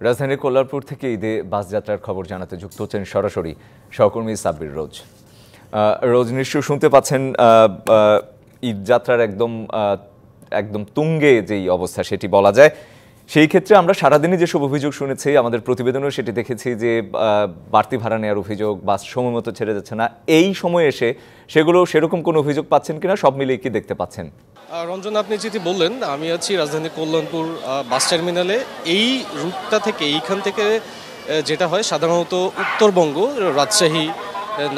রাজধানীর কল্যাণপুর থেকে ঈদে বাস যাত্রার খবর জানাতে যুক্ত হচ্ছেন সরাসরি সহকর্মী সাব্বির রোজ। রোজ নিশ্চয় শুনতে পাচ্ছেন ঈদ যাত্রার একদম তুঙ্গে যেই অবস্থা সেটি বলা যায়। সেই ক্ষেত্রে আমরা সারাদিনই যেসব অভিযোগ শুনেছি, আমাদের প্রতিবেদনেও সেটি দেখেছি যে বাড়তি ভাড়া নেওয়ার অভিযোগ, বাস সময় মতো ছেড়ে যাচ্ছে না। এই সময়ে এসে সেগুলো সেরকম কোনো অভিযোগ পাচ্ছেন কিনা, সব মিলিয়ে কি দেখতে পাচ্ছেন? রঞ্জন, আপনি যেটি বললেন, আমি আছি রাজধানীর কল্যাণপুর বাস টার্মিনালে। এই রুটটা থেকে, এইখান থেকে যেটা হয় সাধারণত উত্তরবঙ্গ, রাজশাহী,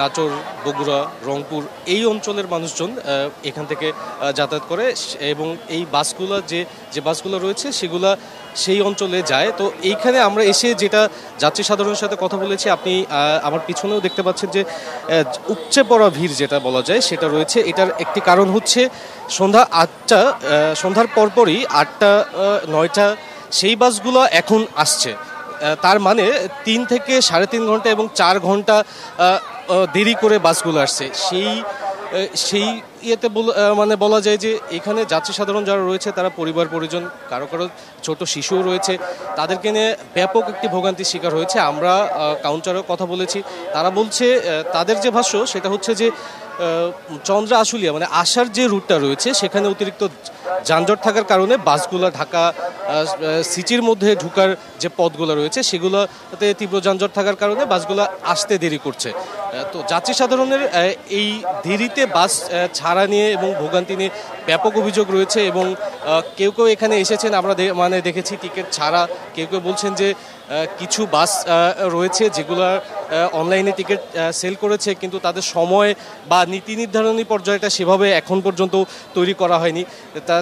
নাটোর, বগুড়া, রংপুর এই অঞ্চলের মানুষজন এখান থেকে যাতায়াত করে এবং এই বাসগুলো যে বাসগুলো রয়েছে সেগুলা সেই অঞ্চলে যায়। তো এইখানে আমরা এসে যেটা যাত্রী সাধারণের সাথে কথা বলেছি, আপনি আমার পিছনেও দেখতে পাচ্ছেন যে উপচে পড়া ভিড় যেটা বলা যায় সেটা রয়েছে। এটার একটি কারণ হচ্ছে সন্ধ্যার পরপরই 8টা 9টা সেই বাসগুলো এখন আসছে। তার মানে 3 থেকে 3.5 ঘন্টা এবং 4 ঘন্টা দেরি করে বাসগুলো আসছে। সেই ইয়েতে মানে বলা যায় যে এখানে যাত্রী সাধারণ যারা রয়েছে তারা পরিবার পরিজন, কারো ছোট শিশুও রয়েছে, তাদেরকে নিয়ে ব্যাপক একটি ভোগান্তির শিকার হয়েছে। আমরা কাউন্টারেও কথা বলেছি, তারা বলছে তাদের যে ভাষ্য সেটা হচ্ছে যে চন্দ্রা আশুলিয়া মানে আসার যে রুটটা রয়েছে সেখানে অতিরিক্ত যানজট থাকার কারণে বাসগুলো ঢাকা সিটির মধ্যে ঢুকার যে পথগুলো রয়েছে সেগুলোতে তীব্র যানজট থাকার কারণে বাসগুলো আসতে দেরি করছে। তো যাত্রী সাধারণের এই দেরিতে বাস ছাড়া নিয়ে এবং ভোগান্তি নিয়ে ব্যাপক অভিযোগ রয়েছে এবং কেউ এখানে এসেছেন, আমরা দেখেছি টিকিট ছাড়া। কেউ বলছেন যে কিছু বাস রয়েছে যেগুলো অনলাইনে টিকিট সেল করেছে, কিন্তু তাদের সময় বা নীতি নির্ধারণী পর্যায়টা সেভাবে এখন পর্যন্ত তৈরি করা হয়নি।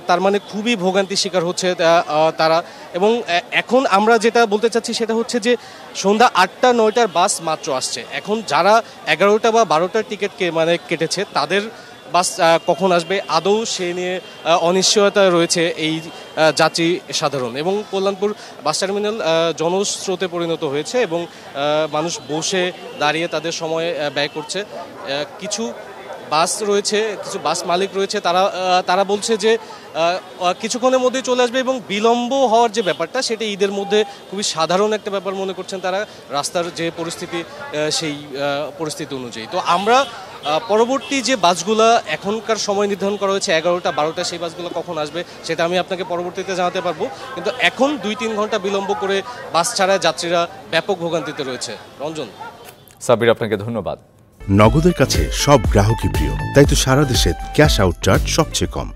তার মানে খুবই ভোগান্তির শিকার হচ্ছে তারা। এবং এখন আমরা যেটা বলতে চাচ্ছি সেটা হচ্ছে যে সন্ধ্যা 8টা 9টার বাস মাত্র আসছে। এখন যারা 11টা বা 12টার টিকিট কেটেছে তাদের বাস কখন আসবে আদৌ সে নিয়ে অনিশ্চয়তা রয়েছে এই যাত্রী সাধারণ। এবং কল্যাণপুর বাস টার্মিনাল জনস্রোতে পরিণত হয়েছে এবং মানুষ বসে দাঁড়িয়ে তাদের সময় ব্যয় করছে। কিছু বাস মালিক রয়েছে, তারা বলছে যে কিছুক্ষণের মধ্যেই চলে আসবে এবং বিলম্ব হওয়ার যে ব্যাপারটা সেটা ঈদের মধ্যে খুবই সাধারণ একটা ব্যাপার মনে করছেন তারা, রাস্তার যে পরিস্থিতি সেই পরিস্থিতি অনুযায়ী। তো আমরা পরবর্তী যে বাসগুলো এখনকার সময় নির্ধারণ করা হয়েছে 11টা 12টা, সেই বাসগুলো কখন আসবে সেটা আমি আপনাকে পরবর্তীতে জানাতে পারবো। কিন্তু এখন 2-3 ঘন্টা বিলম্ব করে বাস ছাড়ায় যাত্রীরা ব্যাপক ভোগান্তিতে রয়েছে। রঞ্জন, সাব্বির, আপনাকে ধন্যবাদ। নগদের কাছে সব গ্রাহকই প্রিয়, তাই তো সারা দেশে ক্যাশ আউট চার্জ সবচেয়ে কম।